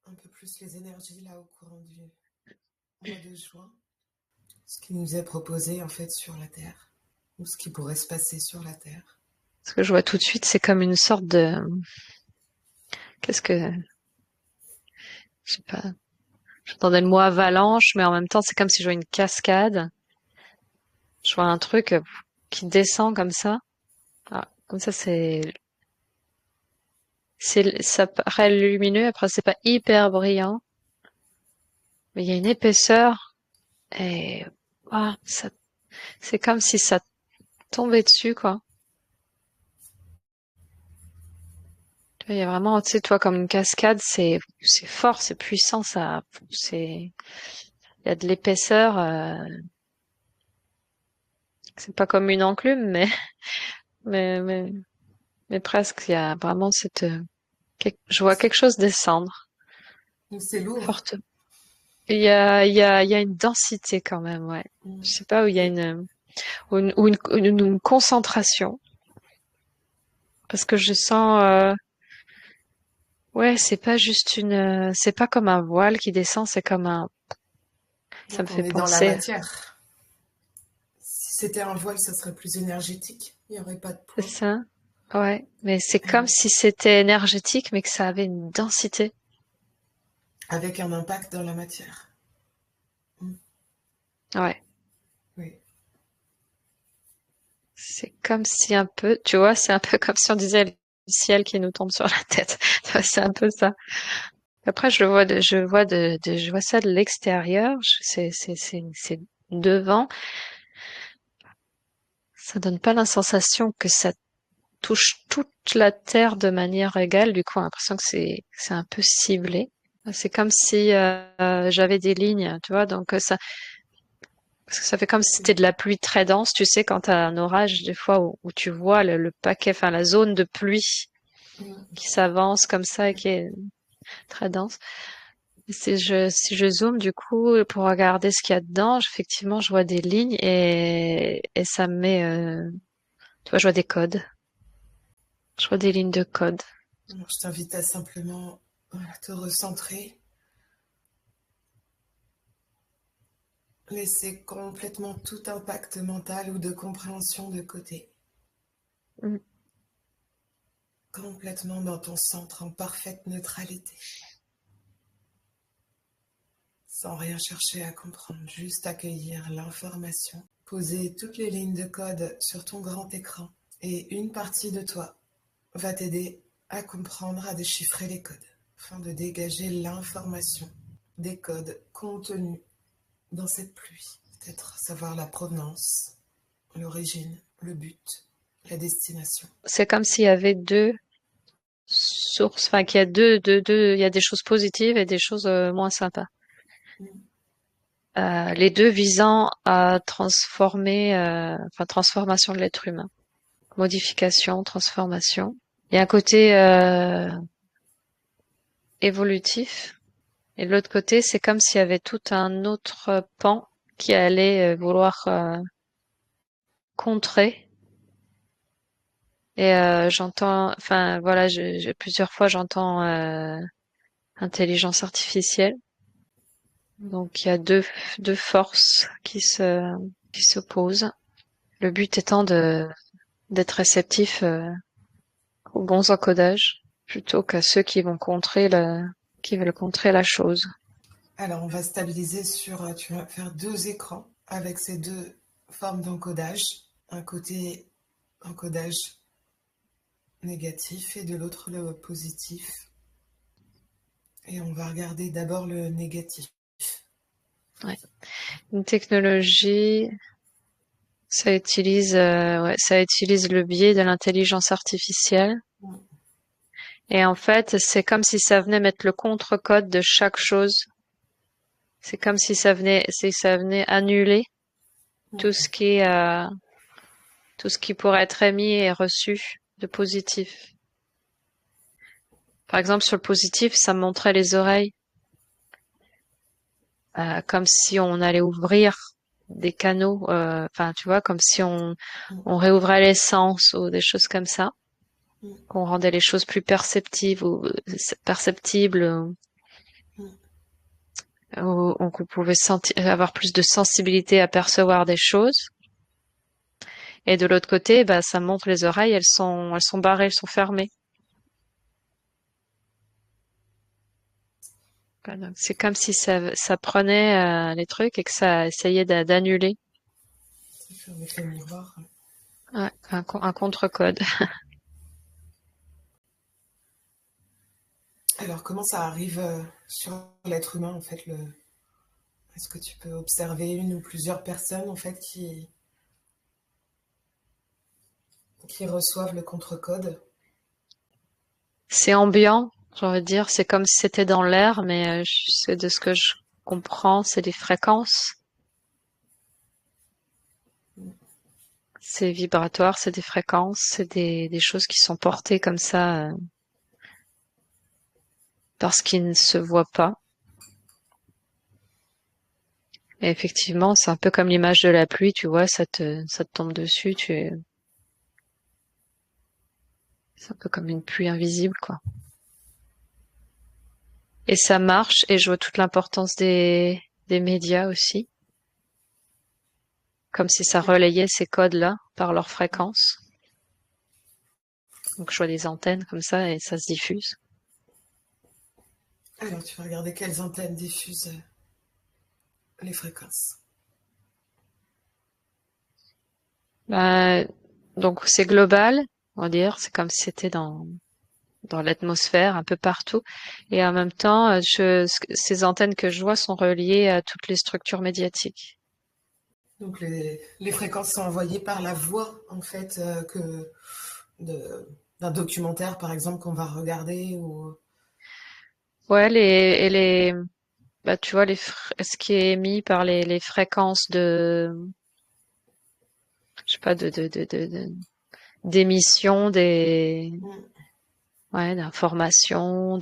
un peu plus les énergies là au courant du mois de juin. Ce qui nous est proposé en fait sur la Terre, ou ce qui pourrait se passer sur la Terre. Ce que je vois tout de suite, c'est comme une sorte de, qu'est-ce que, je sais pas, j'entendais le mot avalanche, mais en même temps, c'est comme si je vois une cascade. Je vois un truc qui descend comme ça. Ah, comme ça, ça paraît lumineux. Après, c'est pas hyper brillant, mais il y a une épaisseur et, ah, c'est comme si ça tombait dessus, quoi. Tu vois, il y a vraiment, tu sais, toi, comme une cascade, c'est fort, c'est puissant, il y a de l'épaisseur, c'est pas comme une enclume, mais, mais, mais, mais presque, il y a vraiment je vois quelque chose descendre, Donc c'est lourd. forte. Il y a une densité quand même, ouais. Je sais pas où il y a Et une concentration. Parce que je sens, ouais, c'est pas comme un voile qui descend, ça me donc on fait est dans la penser, matière. Si c'était un voile, ça serait plus énergétique. Il n'y aurait pas de c'est poids. ça? Ouais. Mais c'est comme Euh, si c'était énergétique, mais que ça avait une densité. avec un impact dans la matière. Ouais. Oui. C'est comme si un peu, tu vois, c'est un peu comme si on disait le ciel qui nous tombe sur la tête. Ouais, c'est un peu ça. Après, je vois ça de l'extérieur. C'est devant. Ça donne pas la sensation que ça touche toute la terre de manière égale. Du coup, on a l'impression que c'est un peu ciblé. C'est comme si j'avais des lignes, tu vois. Donc parce que ça fait comme si c'était de la pluie très dense. Tu sais, quand t'as un orage, des fois où tu vois le paquet, enfin la zone de pluie qui s'avance comme ça et qui est très dense. Si je zoome du coup pour regarder ce qu'il y a dedans, effectivement, je vois des lignes et ça me met, tu vois, je vois des codes. Je vois des lignes de code. Alors, je t'invite à simplement te recentrer, laisser complètement tout impact mental ou de compréhension de côté. Mm. Complètement dans ton centre en parfaite neutralité. Sans rien chercher à comprendre, juste accueillir l'information. Poser toutes les lignes de code sur ton grand écran et une partie de toi va t'aider à comprendre, à déchiffrer les codes, afin de dégager l'information des codes contenus dans cette pluie. Peut-être savoir la provenance, l'origine, le but, la destination. C'est comme s'il y avait deux sources, enfin qu'il y a il y a des choses positives et des choses moins sympas. Les deux visant à transformer, enfin transformation de l'être humain, modification, transformation. Il y a un côté évolutif et de l'autre côté, c'est comme s'il y avait tout un autre pan qui allait vouloir contrer. Et enfin voilà, plusieurs fois j'entends intelligence artificielle. Donc il y a deux forces qui s'opposent. Le but étant d'être réceptif aux bons encodages plutôt qu'à ceux qui veulent contrer la chose. Alors, on va stabiliser sur, tu vas faire deux écrans avec ces deux formes d'encodage. Un côté encodage négatif et de l'autre le positif. Et on va regarder d'abord le négatif. Ouais. Une technologie, ça utilise le biais de l'intelligence artificielle. Et en fait, c'est comme si ça venait mettre le contre-code de chaque chose. C'est comme si ça venait annuler tout ce qui est, tout ce qui pourrait être émis et reçu de positif. Par exemple, sur le positif, ça me montrait les oreilles, comme si on allait ouvrir des canaux, enfin, tu vois, comme si on réouvrait les sens ou des choses comme ça, qu'on rendait les choses plus perceptibles ou perceptibles. où vous pouvez avoir plus de sensibilité à percevoir des choses. Et de l'autre côté, bah, ça montre les oreilles, elles sont barrées, elles sont fermées. Voilà, donc c'est comme si ça prenait les trucs et que ça essayait d'annuler. C'est fait avec le miroir. Ouais, un contre-code. Alors, comment ça arrive sur l'être humain, en fait, est-ce que tu peux observer une ou plusieurs personnes, en fait, qui reçoivent le contre-code? C'est ambiant, j'ai envie de dire. C'est comme si c'était dans l'air, mais c'est de ce que je comprends, c'est des fréquences. C'est vibratoire, c'est des fréquences, c'est des choses qui sont portées comme ça parce qu'ils ne se voient pas. Et effectivement, c'est un peu comme l'image de la pluie, tu vois, ça te tombe dessus, c'est un peu comme une pluie invisible, quoi. Et ça marche, et je vois toute l'importance des médias aussi, comme si ça relayait ces codes-là par leur fréquence. Donc je vois des antennes comme ça et ça se diffuse. Alors, tu vas regarder quelles antennes diffusent les fréquences. Bah, donc c'est global, on va dire, c'est comme si c'était dans l'atmosphère, un peu partout. Et en même temps, ces antennes que je vois sont reliées à toutes les structures médiatiques. Donc, les fréquences sont envoyées par la voix, en fait, d'un documentaire, par exemple, qu'on va regarder. Ouais, bah, tu vois, ce qui est émis par les fréquences je sais pas, d'émission ouais, d'informations,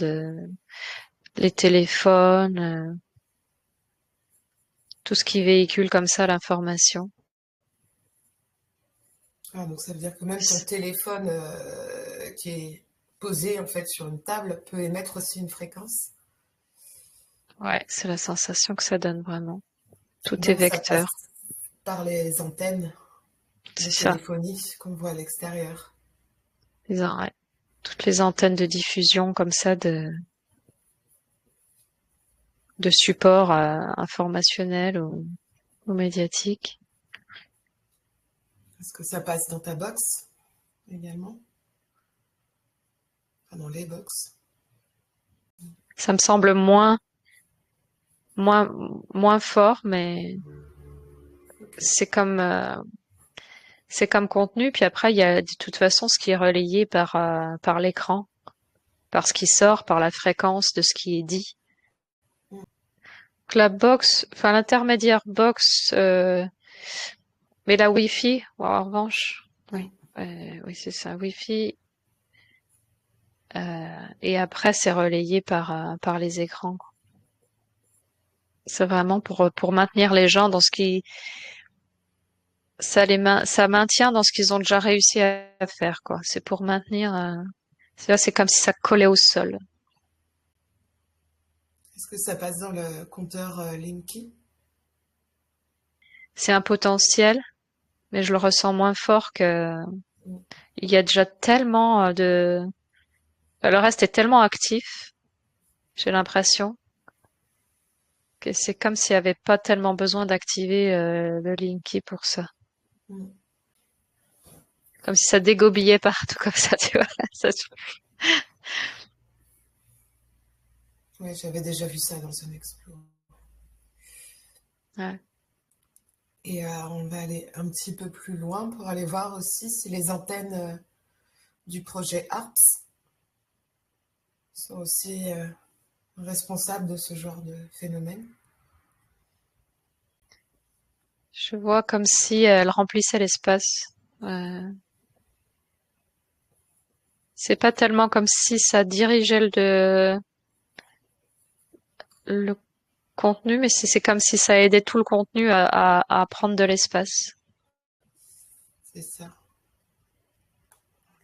les téléphones, tout ce qui véhicule comme ça l'information. Ah, donc, ça veut dire que même ton téléphone qui est posé, en fait, sur une table peut émettre aussi une fréquence. Ouais, c'est la sensation que ça donne vraiment. Tout est Donc, ça passe vecteur. par les antennes de C'est ça. téléphonie qu'on voit à l'extérieur. Ouais. Toutes les antennes de diffusion comme ça de support informationnel ou médiatique. Est-ce que ça passe dans ta box également? Enfin, dans les box. Ça me semble moins, moins fort, mais Ok. c'est comme, euh, c'est comme contenu. Puis après, il y a de toute façon ce qui est relayé par l'écran, par ce qui sort, par la fréquence de ce qui est dit. Donc la box, enfin l'intermédiaire box, mais la Wi-Fi, en revanche, oui, oui c'est ça, Wi-Fi. Et après, c'est relayé par les écrans, quoi. C'est vraiment pour maintenir les gens dans ce qui, ça maintient dans ce qu'ils ont déjà réussi à faire, quoi. C'est pour maintenir, c'est comme si ça collait au sol. Est-ce que ça passe dans le compteur Linky? C'est un potentiel, mais je le ressens moins fort que, il y a déjà tellement le reste est tellement actif, j'ai l'impression, que c'est comme s'il n'y avait pas tellement besoin d'activer, le Linky pour ça. Mm. Comme si ça dégobillait partout comme ça, tu vois. Ça, Ouais, j'avais déjà vu ça dans un explo. ouais. Et on va aller un petit peu plus loin pour aller voir aussi si les antennes du projet ARPS sont aussi responsables de ce genre de phénomène. Je vois comme si elle remplissait l'espace. Euh, c'est pas tellement comme si ça dirigeait le contenu, mais c'est comme si ça aidait tout le contenu à prendre de l'espace. C'est ça.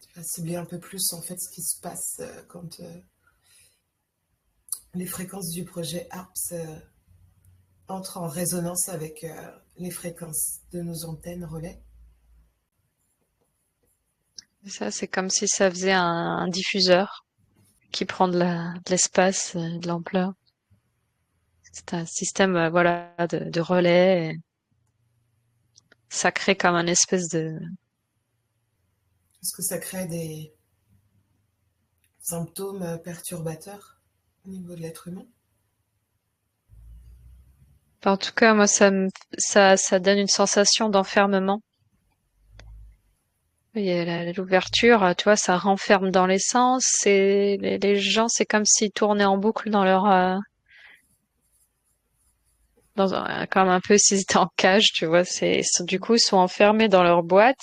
Tu vas cibler un peu plus en fait ce qui se passe quand les fréquences du projet ARPS entre en résonance avec les fréquences de nos antennes relais. Ça, c'est comme si ça faisait un diffuseur qui prend de l'espace, de l'ampleur. C'est un système, voilà, de relais. Ça crée comme un espèce de... Est-ce que ça crée des symptômes perturbateurs au niveau de l'être humain? Enfin, en tout cas, moi, ça donne une sensation d'enfermement. Il y a l'ouverture, tu vois, ça renferme dans l'essence. Et les gens, c'est comme s'ils tournaient en boucle dans leur, comme un peu s'ils étaient en cage, tu vois. Du coup, ils sont enfermés dans leur boîte.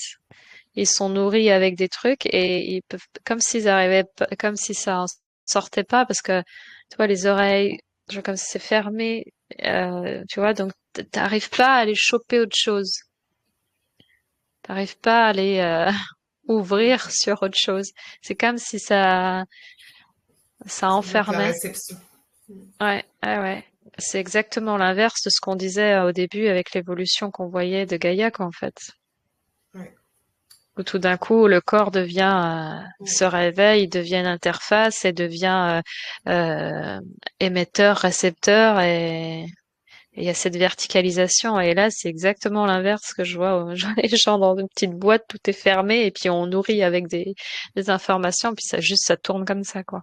Ils sont nourris avec des trucs et ils peuvent, comme s'ils arrivaient, comme si ça en sortait pas parce que, tu vois, les oreilles, genre comme si c'est fermé, tu vois, donc t'arrives pas à aller choper autre chose. T'arrives pas à aller ouvrir sur autre chose. C'est comme si ça Ça bloque la enfermait. réception. Ouais, ouais, ouais. C'est exactement l'inverse de ce qu'on disait au début avec l'évolution qu'on voyait de Gaïa, quoi, en fait. Ouais. Où tout d'un coup, le corps devient, se réveille, devient une interface et devient émetteur, récepteur et il y a cette verticalisation. Et là, c'est exactement l'inverse que je vois. Je vois les gens dans une petite boîte, tout est fermé et puis on nourrit avec des informations, puis ça juste, ça tourne comme ça, quoi.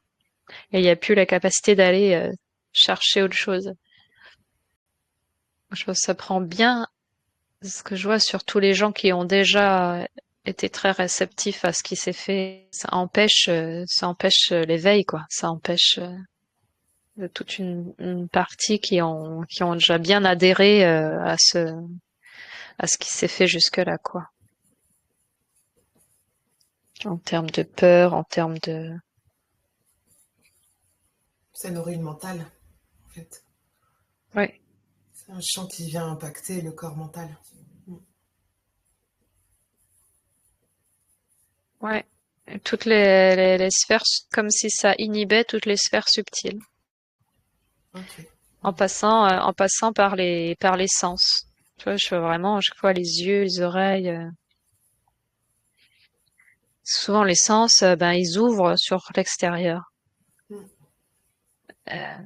Et il n'y a plus la capacité d'aller chercher autre chose. Je pense que ça prend bien ce que je vois sur tous les gens qui ont déjà été très réceptifs à ce qui s'est fait. Ça empêche l'éveil, quoi. Ça empêche toute une partie qui ont déjà bien adhéré à ce qui s'est fait jusque-là, quoi. En termes de peur, en termes de... Ça nourrit le mental, en fait. Ouais, C'est un champ qui vient impacter le corps mental. ouais. Et toutes les sphères, comme si ça inhibait toutes les sphères subtiles, Ok. en passant par les sens. Tu vois, je fais vraiment à chaque fois les yeux, les oreilles. Souvent les sens, ben ils ouvrent sur l'extérieur. Euh,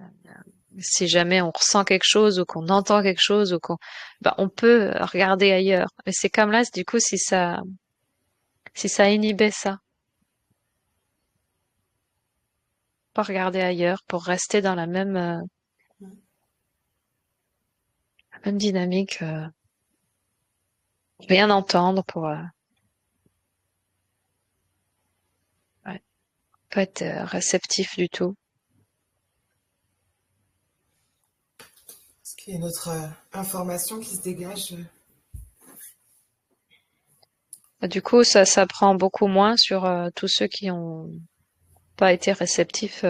Si jamais on ressent quelque chose ou qu'on entend quelque chose ou ben on peut regarder ailleurs. Mais c'est comme là, du coup, si ça inhibait ça, pas regarder ailleurs pour rester dans la même dynamique, rien entendre pour ouais, pas être réceptif du tout. Est-ce qu'il y a une autre information qui se dégage? Du coup, ça prend beaucoup moins sur tous ceux qui ont pas été réceptifs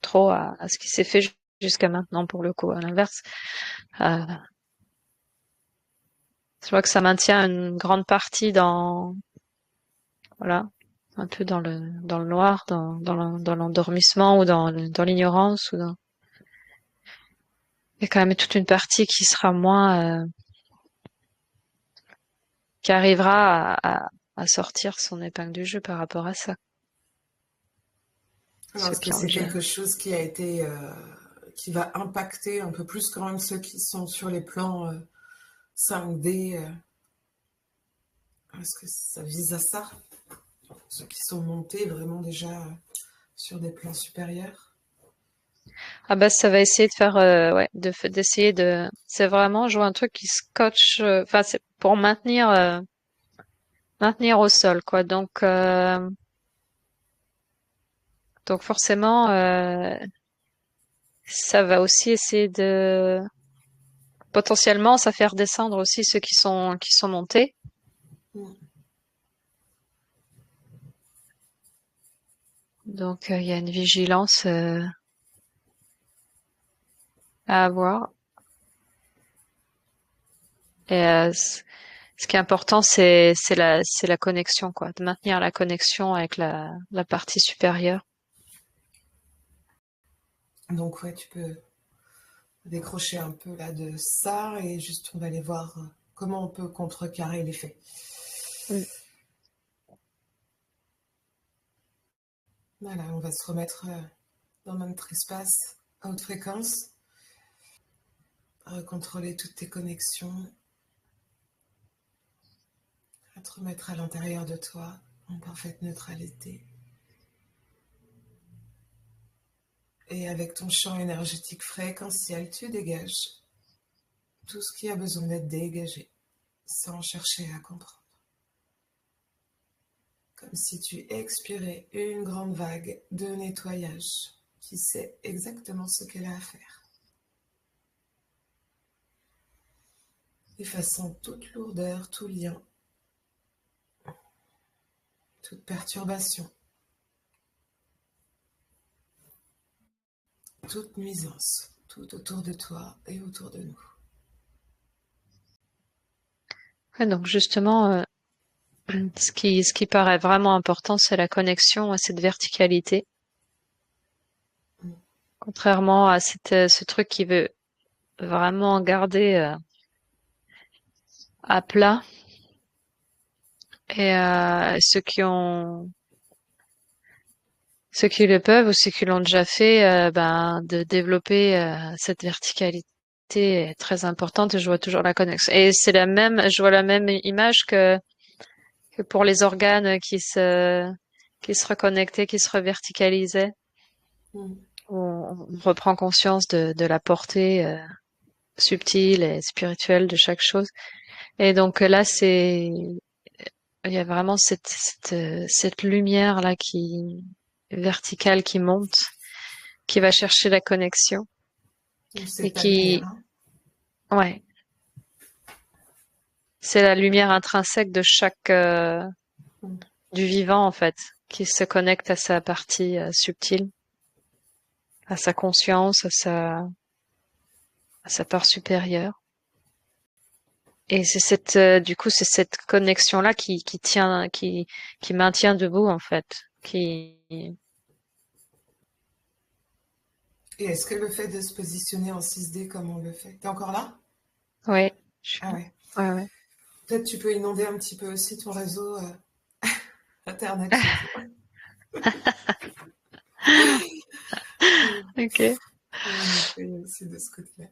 trop à ce qui s'est fait jusqu'à maintenant pour le coup. À l'inverse, euh, je vois que ça maintient une grande partie dans voilà, un peu dans le noir, dans l'endormissement ou dans l'ignorance ou dans. Il y a quand même toute une partie qui sera moins, qui arrivera à sortir son épingle du jeu par rapport à ça. Alors, Ceux est-ce que qui ont c'est déjà. quelque chose qui a été, qui va impacter un peu plus quand même ceux qui sont sur les plans 5D? Est-ce que ça vise à ça? Ceux qui sont montés vraiment déjà sur des plans supérieurs? Ah bah ça va essayer de faire, ouais, d'essayer de. C'est vraiment jouer un truc qui scotche. Enfin, c'est pour maintenir au sol, quoi. Donc forcément, ça va aussi essayer de potentiellement, ça fait redescendre aussi ceux qui sont montés. Mm. Donc, il y a une vigilance à avoir. Et ce qui est important, c'est la connexion, quoi, de maintenir la connexion avec la partie supérieure. Donc, ouais, tu peux décrocher un peu là de ça et juste on va aller voir comment on peut contrecarrer l'effet. Mm. Voilà, on va se remettre dans notre espace à haute fréquence, contrôler toutes tes connexions, à te remettre à l'intérieur de toi en parfaite neutralité. Et avec ton champ énergétique fréquentiel, tu dégages tout ce qui a besoin d'être dégagé, sans chercher à comprendre. Comme si tu expirais une grande vague de nettoyage qui sait exactement ce qu'elle a à faire. Effaçant toute lourdeur, tout lien, toute perturbation, toute nuisance, tout autour de toi et autour de nous. Ouais, donc justement, ce qui paraît vraiment important, c'est la connexion à cette verticalité. Contrairement à ce truc qui veut vraiment garder à plat. Et ceux qui le peuvent ou ceux qui l'ont déjà fait, ben de développer cette verticalité est très importante. Et je vois toujours la connexion. Et c'est je vois la même image que pour les organes qui se reconnectaient, qui se reverticalisaient. Mm. Où on reprend conscience de la portée subtile et spirituelle de chaque chose. Et donc là, il y a vraiment cette lumière là qui verticale qui monte, qui va chercher la connexion et C'est ta lumière, qui, hein. ouais, c'est la lumière intrinsèque de chaque Mm. du vivant en fait, qui se connecte à sa partie subtile, à sa conscience, à sa part supérieure. Et c'est du coup, c'est cette connexion là qui tient, qui maintient debout en fait, qui, Et est-ce que le fait de se positionner en 6D comme on le fait, t'es encore là? ouais, Ah ouais. ouais, ouais. Peut-être tu peux inonder un petit peu aussi ton réseau internet chez toi. Ok. On essaye aussi de ce côté-là.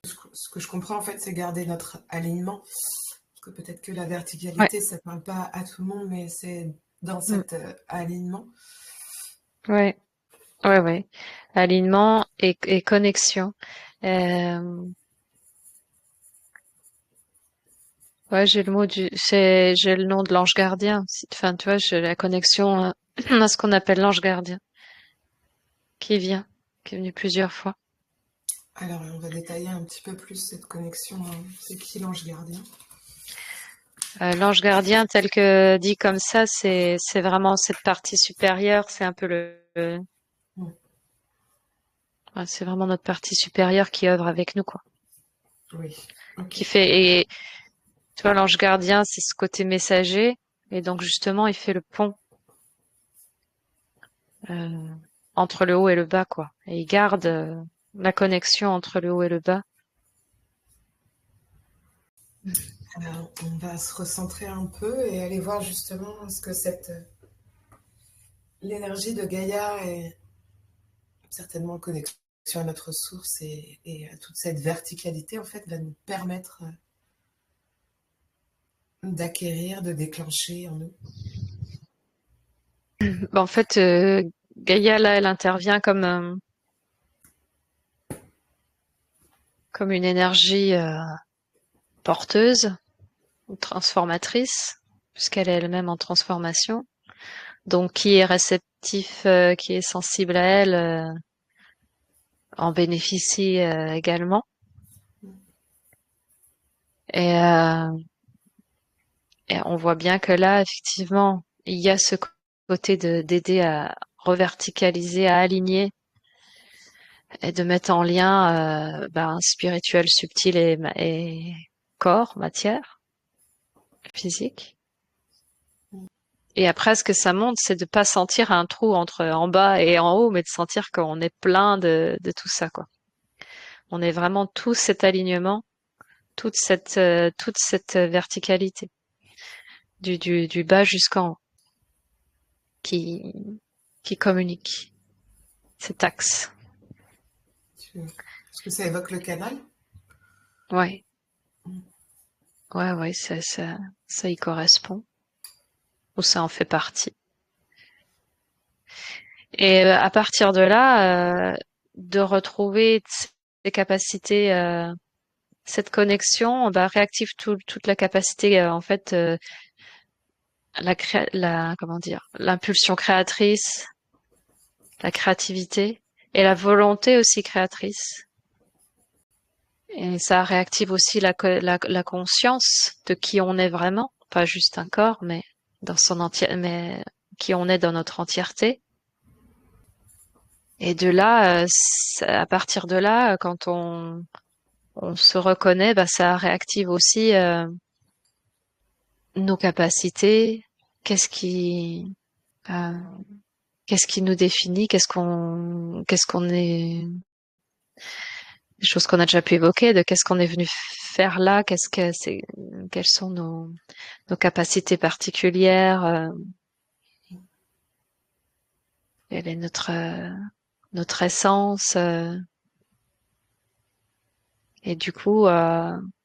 Ce que je comprends en fait, c'est garder notre alignement. Parce que peut-être que la Ouais. verticalité, ça ne parle pas à tout le monde, mais c'est dans Mm. cet alignement. Ouais. Ouais, ouais. Alignement et connexion. Euh, ouais, j'ai le nom de l'ange gardien. Enfin, tu vois, j'ai la connexion à ce qu'on appelle l'ange gardien, qui vient, qui est venu plusieurs fois. Alors, on va détailler un petit peu plus cette connexion, hein. C'est qui l'ange gardien? L'ange gardien, tel que dit comme ça, c'est vraiment cette partie supérieure. C'est un peu Mm. ouais, c'est vraiment notre partie supérieure qui œuvre avec nous, quoi. Oui, Qui ok. fait, et tu vois, l'ange gardien, c'est ce côté messager. Et donc, justement, il fait le pont euh, entre le haut et le bas, quoi. Et il garde la connexion entre le haut et le bas. Alors, on va se recentrer un peu et aller voir justement ce que l'énergie de Gaïa est certainement en connexion à notre source et à toute cette verticalité, en fait, va nous permettre d'acquérir, de déclencher en nous. Bah, en fait, Gaïa, là, elle intervient comme une énergie porteuse ou transformatrice, puisqu'elle est elle-même en transformation. Donc, qui est réceptif, qui est sensible à elle, en bénéficie également. Et, et on voit bien que là, effectivement, il y a ce côté d'aider à reverticaliser, à aligner et de mettre en lien ben, spirituel, subtil et corps, matière, physique. Et après, ce que ça montre, c'est de pas sentir un trou entre en bas et en haut, mais de sentir qu'on est plein de tout ça, quoi. On est vraiment tout cet alignement, toute cette verticalité, du bas jusqu'en haut, qui, qui communique, cet axe. Est-ce que ça évoque le canal? Ouais, Mm. ouais, ça y correspond, ou ça en fait partie. Et à partir de là, de retrouver ces capacités, cette connexion, bah, réactive toute la capacité, en fait, comment dire, l'impulsion créatrice, la créativité et la volonté aussi créatrice. Et ça réactive aussi la conscience de qui on est vraiment, pas juste un corps, mais dans son entier, mais qui on est dans notre entièreté. Et de là, à partir de là, quand on se reconnaît, bah, ça réactive aussi nos capacités. Qu'est-ce qui, euh, qu'est-ce qui nous définit? Qu'est-ce qu'on est, des choses qu'on a déjà pu évoquer, de qu'est-ce qu'on est venu faire là? Quelles sont nos capacités particulières? Quelle est notre essence? Et du coup,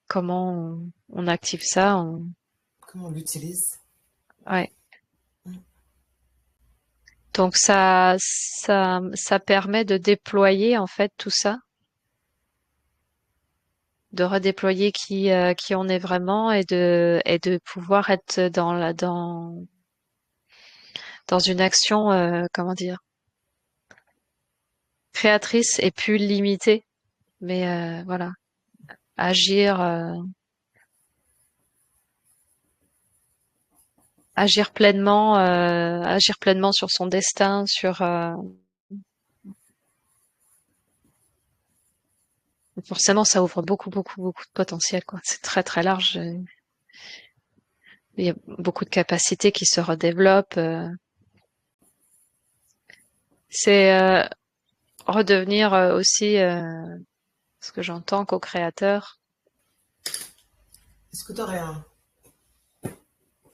comment on active ça? Comment on l'utilise? Ouais. Mm. Donc ça permet de déployer en fait tout ça, de redéployer qui on est vraiment et de pouvoir être dans une action, comment dire, créatrice et plus limitée, mais voilà, agir agir pleinement sur son destin, sur forcément ça ouvre beaucoup de potentiel quoi. C'est très très large. Il y a beaucoup de capacités qui se redéveloppent. C'est redevenir aussi, ce que j'entends, co-créateur. Est-ce que tu aurais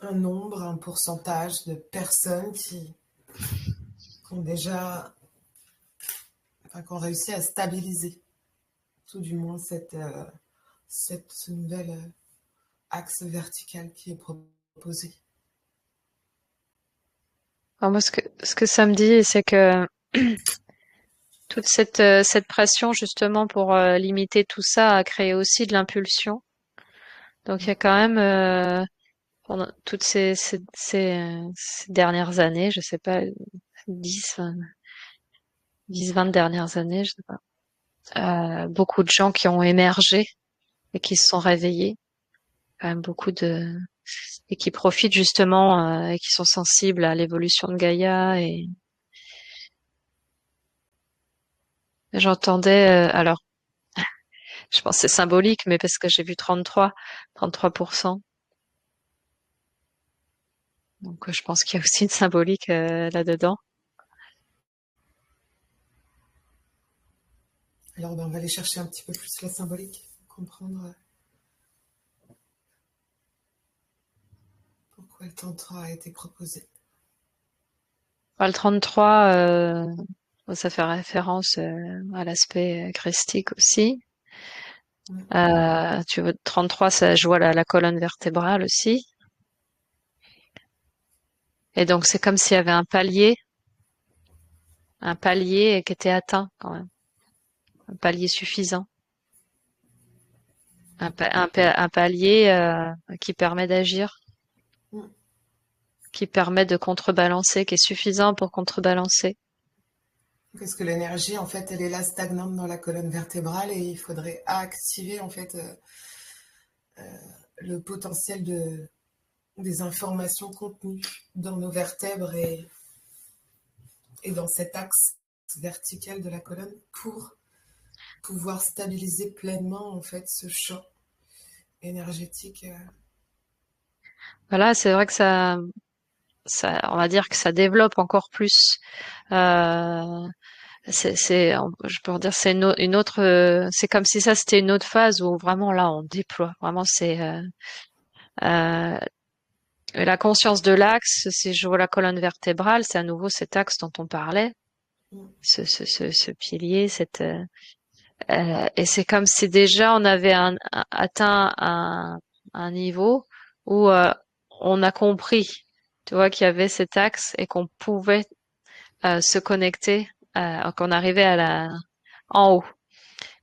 un nombre, un pourcentage de personnes qui ont déjà, enfin, qui ont réussi à stabiliser, tout du moins, ce nouvel axe vertical qui est proposé? Alors moi, ce que ça me dit, c'est que toute cette pression justement pour limiter tout ça a créé aussi de l'impulsion. Donc il y a quand même pendant toutes ces dernières années, je sais pas, 10, 20, 10, 20 dernières années, je sais pas, beaucoup de gens qui ont émergé et qui se sont réveillés. Quand même beaucoup de et qui profitent justement et qui sont sensibles à l'évolution de Gaïa et j'entendais alors je pense que c'est symbolique mais parce que j'ai vu 33%. Donc je pense qu'il y a aussi une symbolique là-dedans. Alors, ben, on va aller chercher un petit peu plus la symbolique, comprendre pourquoi le tantra a été proposé. Enfin, le 33 ça fait référence à l'aspect christique aussi. Mm. Tu vois, 33 ça joue à la colonne vertébrale aussi. Et donc c'est comme s'il y avait un palier qui était atteint quand même, un palier suffisant. Un palier qui permet d'agir, Mm. qui permet de contrebalancer, qui est suffisant pour contrebalancer. Parce que l'énergie, en fait, elle est là stagnante dans la colonne vertébrale et il faudrait activer, en fait, le potentiel des informations contenues dans nos vertèbres et dans cet axe vertical de la colonne pour pouvoir stabiliser pleinement, en fait, ce champ énergétique. Voilà, c'est vrai que on va dire que ça développe encore plus. Euh, je peux dire, c'est une autre, c'est comme si ça c'était une autre phase où vraiment là on déploie. Vraiment, euh, la conscience de l'axe, c'est je vois la colonne vertébrale, c'est à nouveau cet axe dont on parlait, Mm. ce pilier, et c'est comme si déjà on avait atteint un niveau où on a compris, tu vois, qu'il y avait cet axe et qu'on pouvait se connecter, qu'on arrivait en haut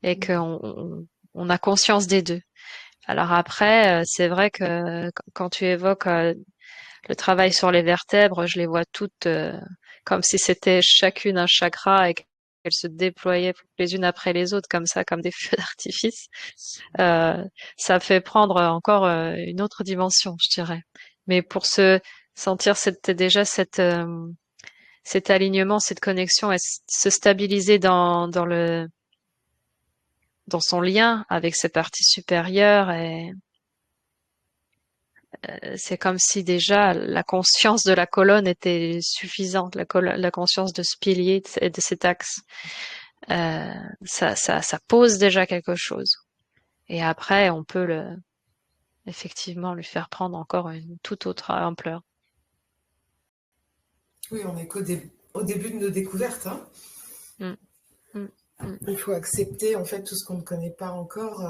et on a conscience des deux. Alors après, c'est vrai que quand tu évoques le travail sur les vertèbres, je les vois toutes comme si c'était chacune un chakra et qu'elles se déployaient les unes après les autres comme ça, comme des feux d'artifice. Euh, Ça fait prendre encore une autre dimension, je dirais. Mais pour se sentir déjà cet alignement, cette connexion et se stabiliser dans son lien avec ses parties supérieures et c'est comme si déjà la conscience de la colonne était suffisante, la conscience de ce pilier et de cet axe. Euh, ça pose déjà quelque chose. Et après, on peut effectivement lui faire prendre encore une toute autre ampleur. Oui, on est au début de nos découvertes, hein. Mm, mm, mm. Il faut accepter en fait tout ce qu'on ne connaît pas encore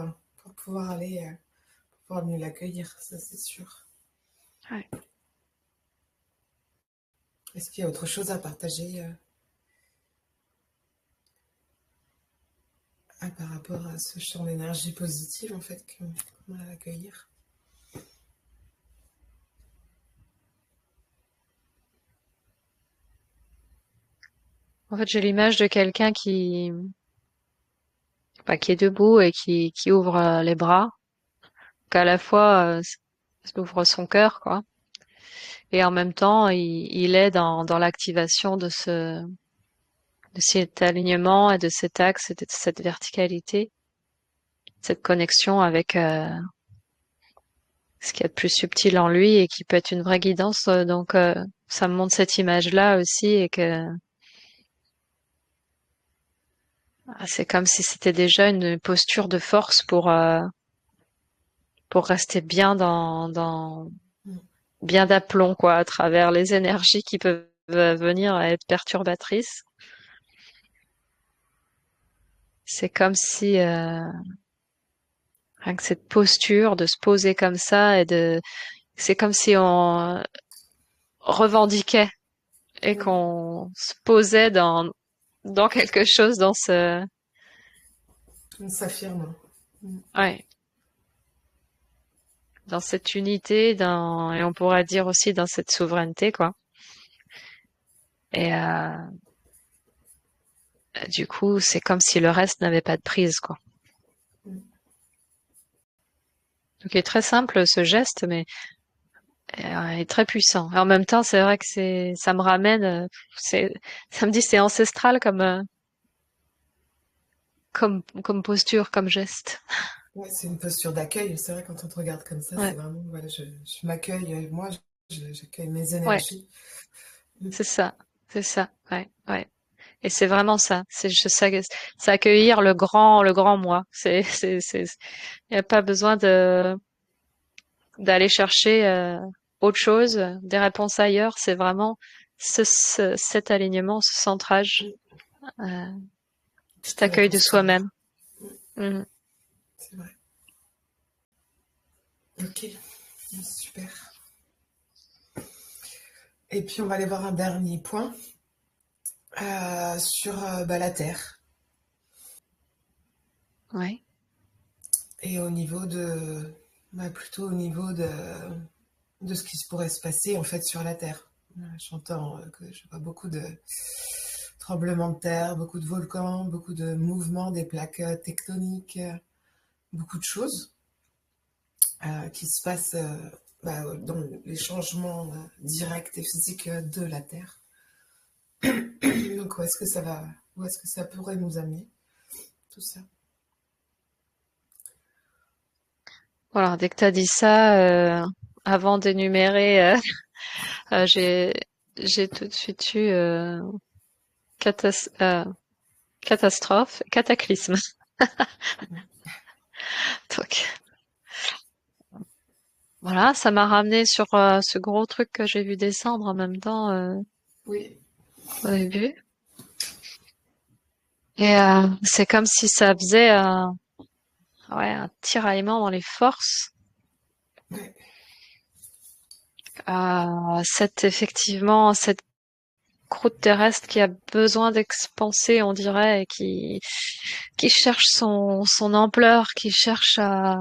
pour pouvoir pouvoir mieux l'accueillir, ça c'est sûr. Ouais. Est-ce qu'il y a autre chose à partager par rapport à ce champ d'énergie positive en fait qu'on a à accueillir? En fait, j'ai l'image de quelqu'un qui est debout et qui ouvre les bras, qu'à la fois ouvre son cœur, quoi. Et en même temps, il est dans l'activation de cet alignement et de cet axe et de cette verticalité, cette connexion avec ce qu'il y a de plus subtil en lui et qui peut être une vraie guidance. Donc, ça me montre cette image-là aussi et que c'est comme si c'était déjà une posture de force pour rester bien Mm. bien d'aplomb, quoi, à travers les énergies qui peuvent venir à être perturbatrices. C'est comme si rien que cette posture de se poser comme ça c'est comme si on revendiquait et Oui, qu'on se posait dans quelque chose, on s'affirme. Mm. ouais, dans cette unité, et on pourrait dire aussi dans cette souveraineté, quoi. Et du coup, c'est comme si le reste n'avait pas de prise, quoi. Mm. Donc, il est très simple ce geste, mais il est très puissant. Et en même temps, c'est vrai que ça me ramène, c'est, ça me dit c'est ancestral comme posture, comme geste. Ouais, c'est une posture d'accueil. C'est vrai, quand on te regarde comme ça, c'est Ouais, vraiment, voilà, je m'accueille, moi, j'accueille mes ouais, énergies. Mm. c'est ça, c'est ça, ouais, ouais. Et c'est vraiment ça. C'est accueillir le grand moi. Il n'y a pas besoin d'aller chercher autre chose, des réponses ailleurs. C'est vraiment cet alignement, ce centrage, Mm. euh, cet Toute accueil de posture-là. soi-même. Mm. Mhm. C'est vrai. Ok, super. Et puis on va aller voir un dernier point sur la Terre Ouais. et au niveau plutôt au niveau de ce qui se pourrait se passer en fait sur la Terre. J'entends que je vois beaucoup de tremblements de terre, beaucoup de volcans, beaucoup de mouvements des plaques tectoniques, beaucoup de choses qui se passent dans les changements directs et physiques de la Terre. Donc où est-ce que ça pourrait nous amener, tout ça? Voilà. Dès que tu as dit ça, avant d'énumérer J'ai tout de suite eu catas- euh, catastrophe, cataclysme. Donc voilà, ça m'a ramené sur ce gros truc que j'ai vu descendre en même temps Oui, au début. Et c'est comme si ça faisait ouais, un tiraillement dans les forces. ouais. Effectivement, cette croûte terrestre qui a besoin d'expanser, on dirait, et qui cherche son ampleur, qui cherche à...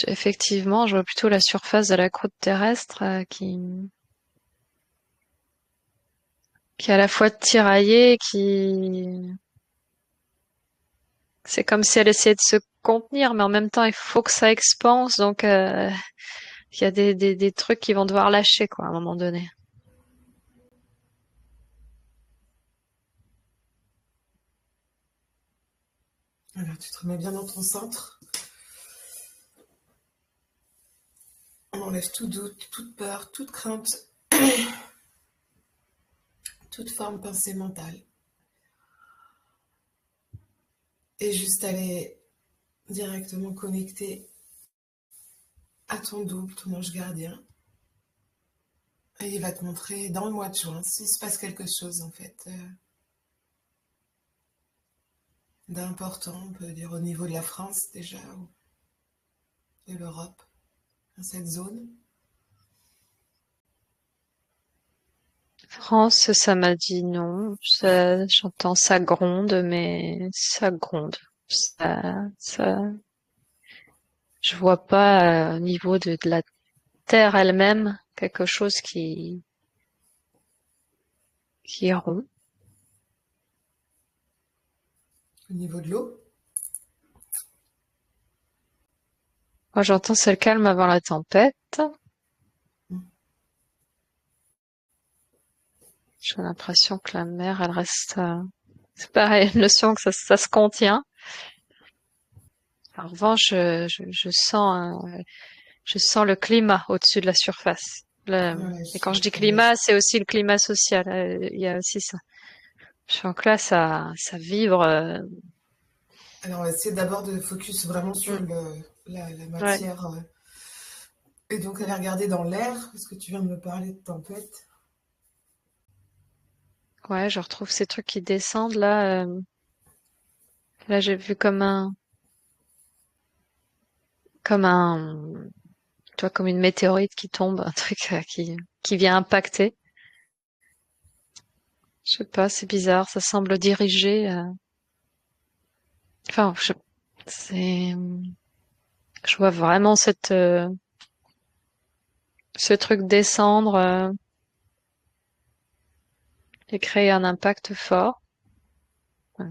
Effectivement, je vois plutôt la surface de la croûte terrestre qui est à la fois tiraillée, c'est comme si elle essayait de se contenir, mais en même temps, il faut que ça expanse, donc il y a des trucs qui vont devoir lâcher, quoi, à un moment donné. Alors, tu te remets bien dans ton centre. On enlève tout doute, toute peur, toute crainte, toute forme pensée mentale. Et juste aller directement connecter à ton double, ton ange gardien. Et il va te montrer dans le mois de juin s'il se passe quelque chose, en fait, d'important, on peut dire au niveau de la France déjà, ou de l'Europe, dans cette zone. France, ça m'a dit non. J'entends ça gronde, mais ça gronde. Ça, je vois pas au niveau de la terre elle-même quelque chose qui est rond. Au niveau de l'eau, Moi, j'entends c'est le calme avant la tempête. J'ai l'impression que la mer, elle reste. C'est pareil, une notion que ça se contient. En revanche, je sens le climat au-dessus de la surface. ouais, Et je quand suis je dis curieuse. climat, c'est aussi le climat social. Il y a aussi ça. Je sens que là, ça vibre. Alors, on va essayer d'abord de focus vraiment sur Mm, la ouais, matière. Et donc, aller regarder dans l'air, parce que tu viens de me parler de tempête. ouais, je retrouve ces trucs qui descendent là. Là, j'ai vu comme un, tu vois, comme une météorite qui tombe, un truc qui vient impacter. Je sais pas, c'est bizarre. Ça semble dirigé. Enfin, c'est, je vois vraiment ce truc descendre et créer un impact fort. Ouais,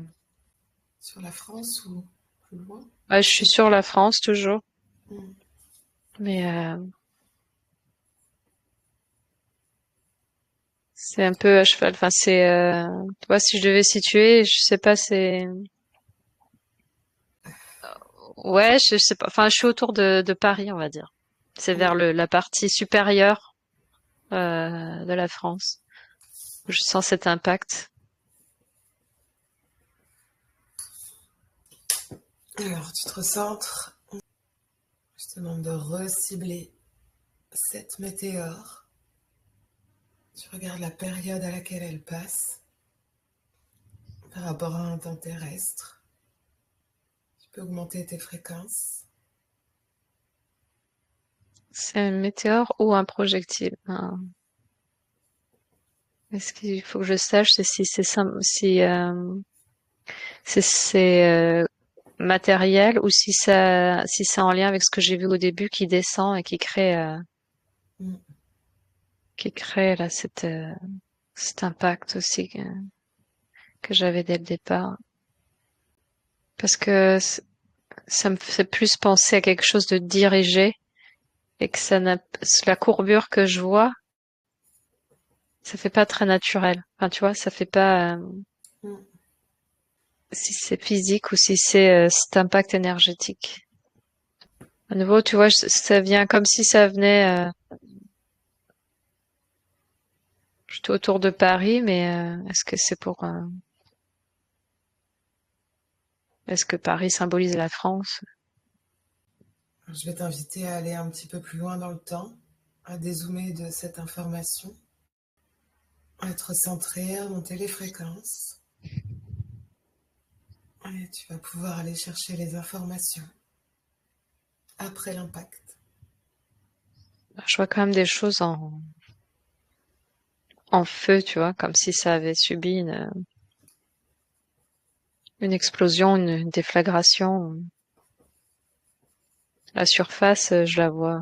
Sur la France ou plus loin. je suis sur la France toujours, Mm. mais c'est un peu à cheval. Enfin, tu vois, si je devais situer, je sais pas, ouais, je sais pas. Enfin, je suis autour de Paris, on va dire. C'est vers Oui. la partie supérieure de la France. Je sens cet impact. Alors, tu te recentres. Je te demande de recibler cette météore. Tu regardes la période à laquelle elle passe par rapport à un temps terrestre. Tu peux augmenter tes fréquences. C'est un météore ou un projectile. Mais ce qu'il faut que je sache, c'est si c'est c'est matériel ou si c'est en lien avec ce que j'ai vu au début qui descend et Mm. qui crée là cet impact aussi que j'avais dès le départ. Parce que ça me fait plus penser à quelque chose de dirigé et que la courbure que je vois, ça fait pas très naturel. Enfin, tu vois, ça fait pas Mm. si c'est physique ou si c'est cet impact énergétique. À nouveau, tu vois, ça vient comme si ça venait plutôt autour de Paris, mais est-ce que c'est pour est-ce que Paris symbolise la France? Je vais t'inviter à aller un petit peu plus loin dans le temps, à dézoomer de cette information, à être centré, à monter les fréquences. Et tu vas pouvoir aller chercher les informations après l'impact. Je vois quand même des choses en feu, tu vois, comme si ça avait subi une explosion, une déflagration. La surface, je la vois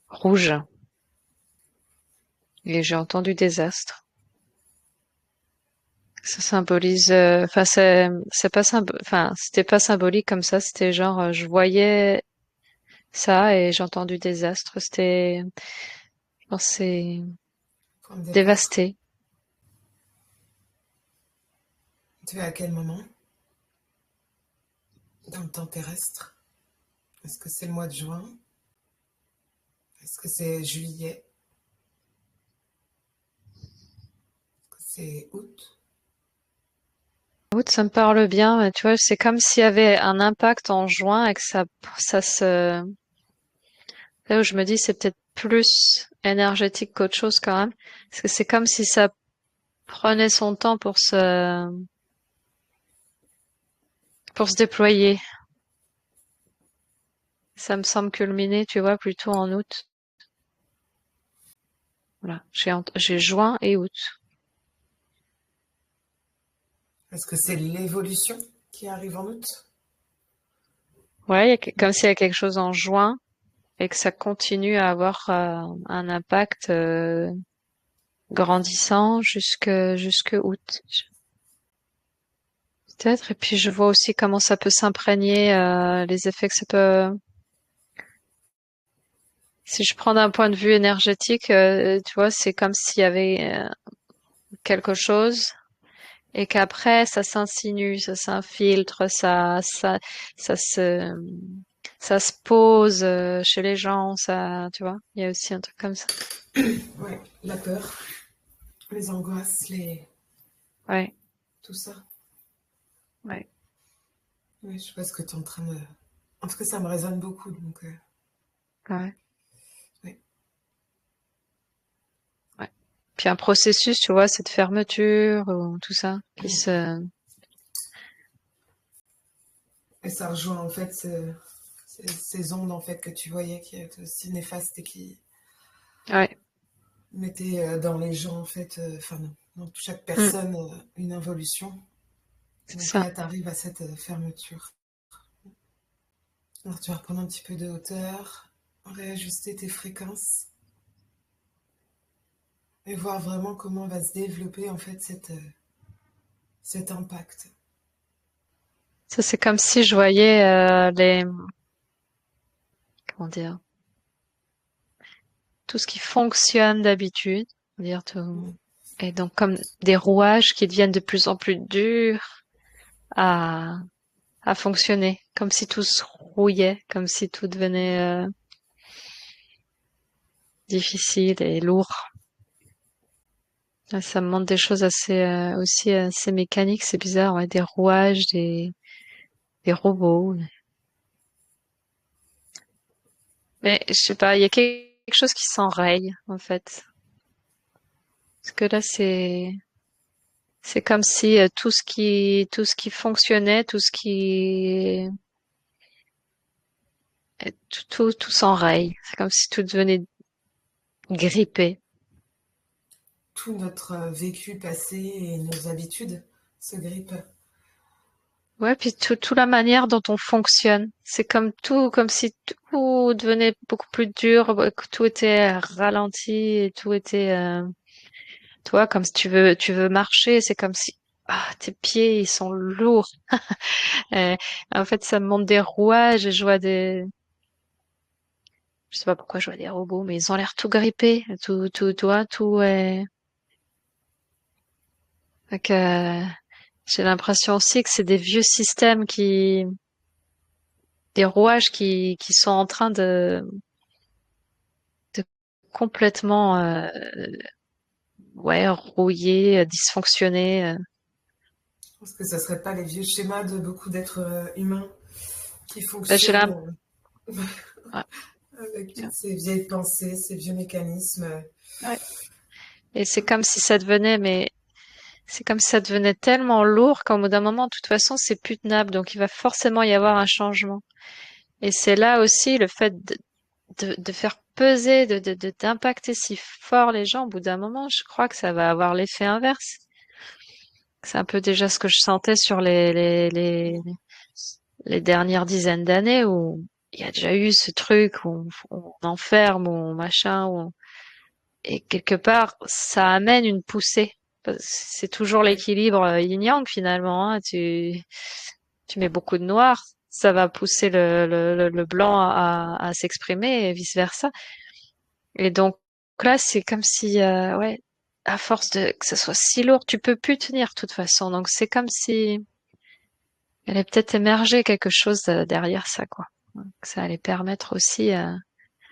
rouge et j'ai entendu désastre. Ça symbolise, enfin c'est pas enfin c'était pas symbolique comme ça, c'était genre je voyais ça et j'ai entendu désastre. Je pense que c'est Point de départ. dévasté. Tu es à quel moment dans le temps terrestre? Est-ce que c'est le mois de juin? Est-ce que c'est juillet? Est-ce que c'est août? Août, ça me parle bien, mais tu vois, c'est comme s'il y avait un impact en juin et que ça se, là où je me dis c'est peut-être plus énergétique qu'autre chose quand même, parce que c'est comme si ça prenait son temps pour se déployer. Ça me semble culminer, tu vois, plutôt en août. Voilà, j'ai juin et août. Est-ce que c'est l'évolution qui arrive en août? Ouais, comme s'il y a quelque chose en juin et que ça continue à avoir un impact grandissant jusque août. Peut-être. Et puis je vois aussi comment ça peut s'imprégner, les effets que ça peut. Si je prends d'un point de vue énergétique, tu vois, c'est comme s'il y avait quelque chose et qu'après ça s'insinue, ça s'infiltre, ça ça se pose chez les gens, ça, tu vois. Il y a aussi un truc comme ça. Ouais, la peur, les angoisses, Ouais, tout ça. ouais, Oui, je vois ce que tu es en train de... En tout cas, ça me résonne beaucoup, donc ouais, oui. ouais. Puis un processus, tu vois, cette fermeture ou tout ça qui se. Et ça rejoint en fait ces ondes en fait que tu voyais qui étaient aussi néfastes et qui Ouais, mettaient dans les gens en fait, enfin non, dans chaque mm, personne une involution. c'est Donc ça. là, tu arrives à cette fermeture. Alors tu vas reprendre un petit peu de hauteur, réajuster tes fréquences et voir vraiment comment va se développer en fait cet impact. Ça, c'est comme si je voyais comment dire, tout ce qui fonctionne d'habitude, dire tout, et donc comme des rouages qui deviennent de plus en plus durs à, à fonctionner, comme si tout se rouillait, comme si tout devenait difficile et lourd. Ça me montre des choses assez aussi assez mécaniques, c'est bizarre, ouais, des rouages, des robots. Mais je sais pas, il y a quelque chose qui s'enraye en fait. Parce que là, c'est comme si tout ce qui fonctionnait, tout s'enraye. C'est comme si tout devenait grippé. Tout notre vécu passé et nos habitudes se grippent. Ouais, puis tout la manière dont on fonctionne. C'est comme tout, comme si tout devenait beaucoup plus dur, que tout était ralenti et tout était, toi, comme si tu veux marcher, c'est comme si, tes pieds, ils sont lourds. Euh, En fait, ça me montre des rouages et je vois je sais pas pourquoi je vois des robots, mais ils ont l'air tout grippés, toi, tout est. Donc, j'ai l'impression aussi que c'est des vieux systèmes des rouages qui sont en train de complètement ouais, rouiller, dysfonctionner. Je pense que ce ne serait pas les vieux schémas de beaucoup d'êtres humains qui Là, j'ai l'impression. fonctionnent avec toutes ces vieilles pensées, ces vieux mécanismes. Ouais. Et c'est comme si ça devenait, mais c'est comme si ça devenait tellement lourd qu'au bout d'un moment, de toute façon, c'est plus tenable. Donc, il va forcément y avoir un changement. Et c'est là aussi le fait de faire peser, d'impacter si fort les gens. Au bout d'un moment, je crois que ça va avoir l'effet inverse. C'est un peu déjà ce que je sentais sur les dernières dizaines d'années où il y a déjà eu ce truc où on enferme, ou machin, et quelque part, ça amène une poussée. C'est toujours Oui, l'équilibre yin-yang finalement, hein. Tu mets beaucoup de noir, ça va pousser le blanc à s'exprimer et vice-versa. Et donc là, c'est comme si, ouais, à force de que ce soit si lourd, tu peux plus tenir de toute façon. Donc c'est comme si elle allait peut-être émerger quelque chose derrière ça, quoi. Donc, ça allait permettre aussi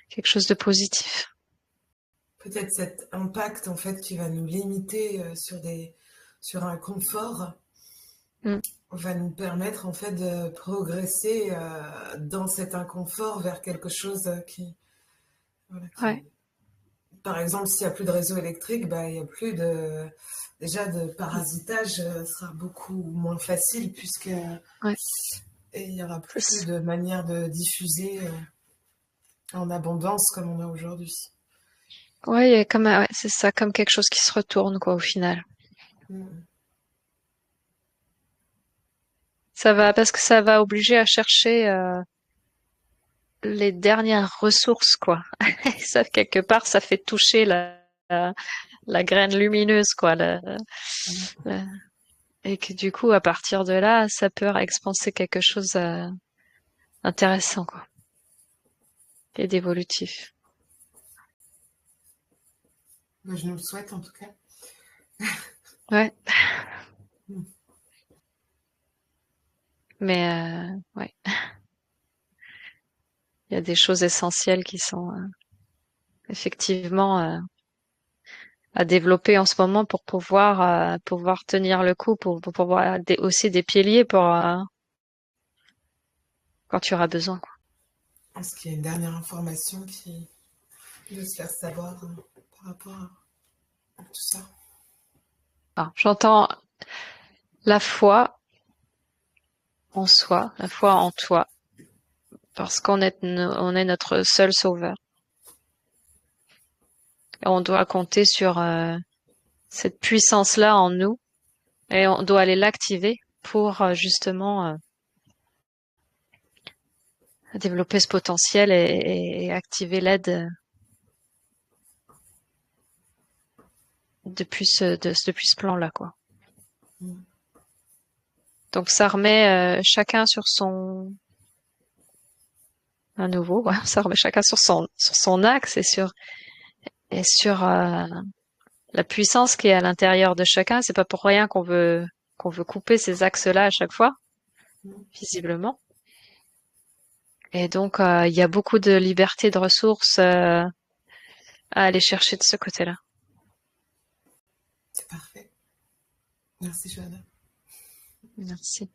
quelque chose de positif. peut-être cet impact en fait qui va nous limiter sur un confort Mm. va nous permettre en fait de progresser dans cet inconfort vers quelque chose voilà, Ouais, par exemple, s'il n'y a plus de réseau électrique, bah, il y a plus de, déjà de parasitage sera beaucoup moins facile puisque ouais. et il y aura plus C'est- de manière de diffuser en abondance comme on a aujourd'hui. Ouais, il y a comme, ouais, c'est ça, comme quelque chose qui se retourne, quoi, au final. Mm. Ça va, parce que ça va obliger à chercher les dernières ressources, quoi. Ça, quelque part, ça fait toucher la graine lumineuse, quoi. La- et que du coup, à partir de là, ça peut expanser quelque chose d'intéressant, quoi, et d'évolutif. Moi, je nous le souhaite en tout cas. Ouais, Mm. mais ouais, il y a des choses essentielles qui sont effectivement à développer en ce moment pour pouvoir tenir le coup, pour pouvoir aussi des piliers pour quand tu auras besoin, quoi. Est-ce qu'il y a une dernière information qui doit se faire savoir par rapport à tout ça? Alors, j'entends la foi en soi, la foi en toi, parce on est notre seul sauveur. Et on doit compter sur cette puissance-là en nous et on doit aller l'activer pour justement développer ce potentiel et activer l'aide depuis ce plan-là, quoi. Mm. Donc ça remet chacun sur son à nouveau, ouais, ça remet chacun sur son axe et sur la puissance qui est à l'intérieur de chacun. C'est pas pour rien qu'on veut couper ces axes-là à chaque fois, Mm. visiblement. Et donc il y a beaucoup de liberté de ressources à aller chercher de ce côté-là. C'est parfait. Merci, Joanna. Merci.